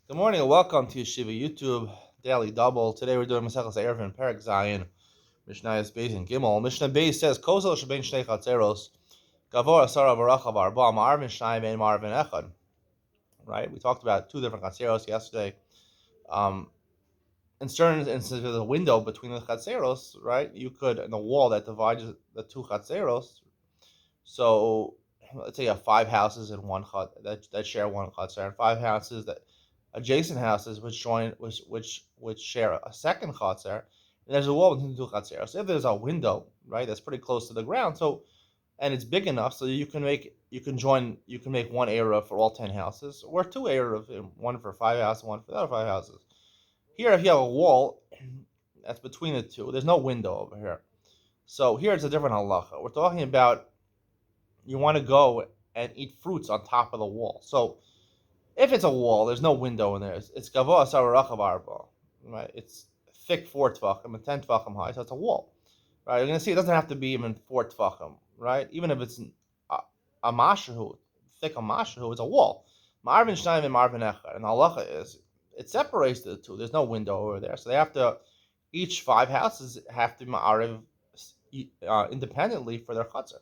Good morning and welcome to Yeshiva YouTube Daily Double. Today we're doing Maseches Eiruvin Perek Zayin, Mishnayos Beis and Gimel. Mishnah Beis says, "Kozel shebein shnei chatzeros, gavor asara v'rachav arba ma'arvin shnayim ein ma'arvin echad." Right? We talked about two different chatzeros yesterday. In certain instances, there's a window between the chatzeros, right? You could, in the wall that divides the two chatzeros. So let's say you have five houses in one chat that share one chatzer, and five houses that adjacent houses which share a second chatzar, and there's a wall between the two chatzar. So if there's a window, right, that's pretty close to the ground, so and it's big enough, so you can make one eruv for all 10 houses, or two eruv, one for 5 houses, one for the other 5 houses. Here, if you have a wall that's between the two, there's no window over here. So here it's a different halacha. We're talking about you want to go and eat fruits on top of the wall. So if it's a wall, there's no window in there. It's gavoa sararachav arba, right? It's thick 4 tvachim and 10 tvachim high, so it's a wall, right? You're gonna see it doesn't have to be even 4 tvachim, right? Even if it's a mashahu, thick a mashahu, it's a wall. Ma'arvin shnayim and ma'arvin echad, and the halacha is it separates the two. There's no window over there, so they have to. Each 5 houses have to ma'ariv independently for their chutzner.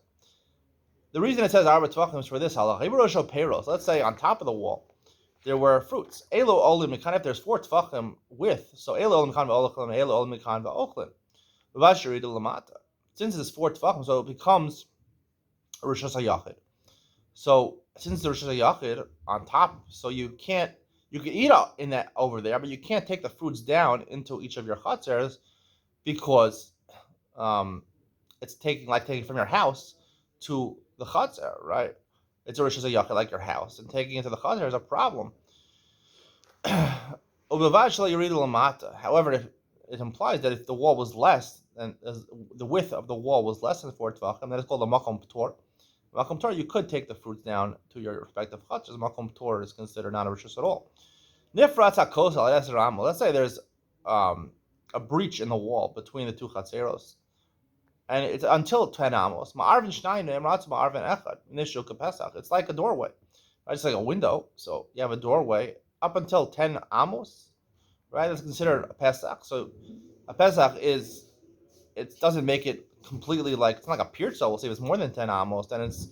The reason it says arba tvachim is for this halacha. Let's say on top of the wall there were fruits. Elo olim mikan. If there's 4 tvachim width, so elo olim mikan va'olachlim, elo olim mikan va'ochlin. V'vashiridu lamata. Since it's 4 tvachim, so it becomes a rishus hayachid. So since the rishus hayachid on top, so you can eat out in that over there, but you can't take the fruits down into each of your chatzers because it's taking from your house to the chatzar, right? It's a rishus hayachid like your house, and taking it to the chatzar is a problem. However, if it implies that if the wall was less than the width of the wall was less than 4 tvachim, that is called a makom ptor. Makom ptor, you could take the fruits down to your respective chatzars. Makom ptor is considered not a rishus at all. Nifratz hakosel. Let's say there's a breach in the wall between the two chatzeros, and it's until 10 amos. Ma'arvin shnayim emratz ma'arvin echad nishu kapesach. It's like a doorway, right? It's like a window. So you have a doorway up until 10 amos, right? That's considered a pesach. So a pesach it doesn't make it completely like it's not like a pirza. We'll say if it's more than 10 amos, then it's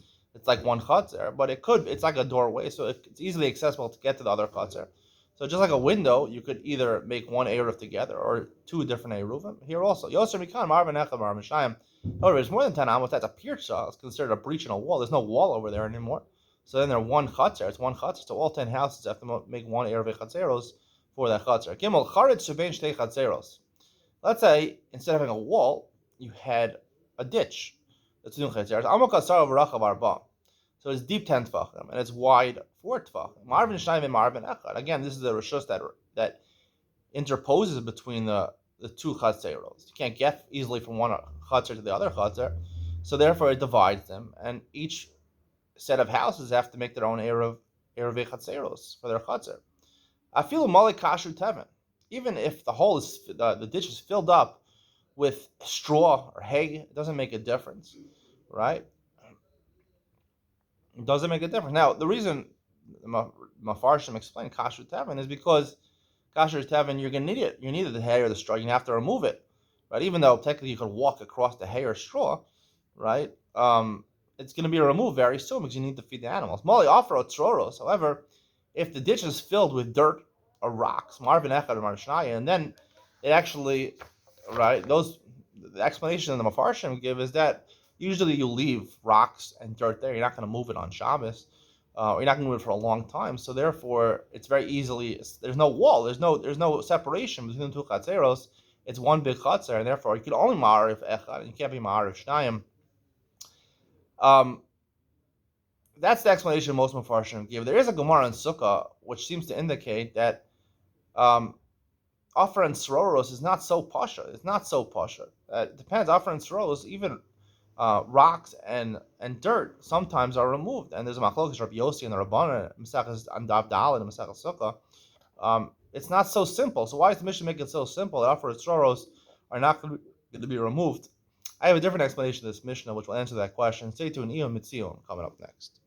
like one chutzner. But it's like a doorway, so it's easily accessible to get to the other chutzner. So just like a window, you could either make one eruv together or 2 different eruvim. Here also, Yoser Mikan, Marvin Echad, Marvin Shayim. However, it's more than 10 amos. That's a pirza. It's considered a breach in a wall. There's no wall over there anymore. So then they're one chutzner. It's one chutzner. So all 10 houses have to make one eruv chatzeros for that chutzner. Gimel charetz shebein shtei chatzeros. Let's say instead of having a wall, you had a ditch. That's two chatzeros. Amok asar v'rachav arba. So it's deep 10 tvachim and it's wide 4 tvachim. Marvin shnayim and marvin echad. Again, this is the rishus that interposes between the two chatzeros. You can't get easily from one chatzer to the other chatzer, so therefore it divides them, and each set of houses have to make their own eruv chatzeros for their chatzer. Afilu malik kashu tevin. Even if the ditch is filled up with straw or hay, it doesn't make a difference, right? It doesn't make a difference. Now, the reason Mafarshim explained kasher tevin is because kasher tevin, you're going to need it. You need the hay or the straw. You're going to have to remove it, right? Even though technically you could walk across the hay or straw, right? It's going to be removed very soon because you need to feed the animals. Mali offer otzroros. However, if the ditch is filled with dirt or rocks, marvin echad or marshnaya, and then it actually, right? The explanation the Mafarshim give is that usually you leave rocks and dirt there. You're not going to move it on Shabbos, or you're not going to move it for a long time. So therefore, it's very easily. There's no wall. There's no separation between the two chatzeros. It's one big chatzer, and therefore you can only ma'arif echad, and you can't be ma'arif shnayim. That's the explanation most Mefarshim give. There is a Gemara in Sukkah which seems to indicate that Afra and Sroros is not so pasha. It's not so pasha. It depends. Afra and Sroros, even rocks and dirt sometimes are removed, and there's a machlokes Rabbi Yossi and the Rabbanan Mesachas and Dav Dal and Mesachas Sukkah. It's not so simple. So why is the Mishnah make it so simple that Afra and Sroros are not going to be removed? I have a different explanation of this Mishnah which will answer that question. Stay tuned. Coming up next.